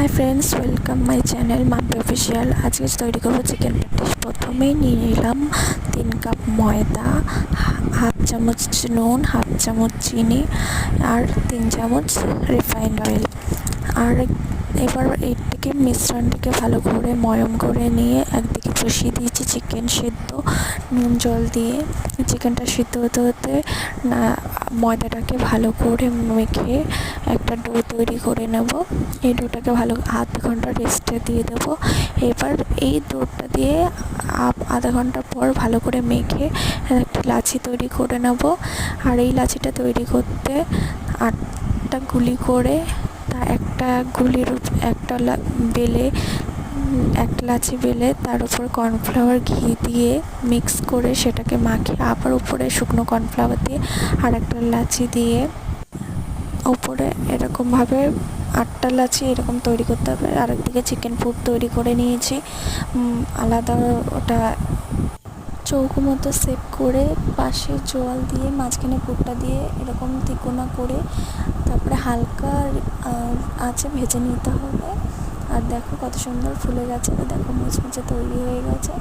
Hi friends, welcome my channel Mampi official. আজকে তৈরি করবো চিকেন প্যাটিস। প্রথমেই নিয়ে নিলাম 3 কাপ ময়দা, হাফ চামচ নুন, হাফ চামচ চিনি আর 3 চামচ রিফাইন্ড অয়েল। আর এবার এইটিকে মিশ্রণটিকে ভালো করে ময়ম করে নিয়ে একদিকে বসিয়ে দিয়েছি চিকেন সিদ্ধ। নুন জল দিয়ে চিকেনটা সিদ্ধ হতে হতে ময়দাটাকে ভালো করে মেখে একটা ডো তৈরি করে নেব। এই ডোটাকে ভালো আধ ঘন্টা রেস্টে দিয়ে দেবো। এবার এই ডোটা দিয়ে আধা ঘন্টা পর ভালো করে মেখে একটা লাচি তৈরি করে নেব। আর এই লাচিটা তৈরি করতে 8টা গুলি করে একটা গুলির একটা বেলে একটা লাচি বেলে তার উপর কর্নফ্লাওয়ার ঘি দিয়ে মিক্স করে সেটাকে মাখিয়ে আবার উপরে শুকনো কর্নফ্লাওয়ার দিয়ে আর একটা লাচি দিয়ে উপরে এরকমভাবে 8টা লাচি এরকম তৈরি করতে হবে। আরেকদিকে চিকেন পুর তৈরি করে নিয়েছি আলাদা, ওটা চৌকো মতো সেভ করে পাশে জল দিয়ে মাঝখানে পুরটা দিয়ে এরকম তিকোনা করে তারপরে হালকা আঁচে ভেজে নিতে হবে। আর দেখো কত সুন্দর ফুলে গেছে, দেখো মুচমুচে তৈরি হয়ে গেছে।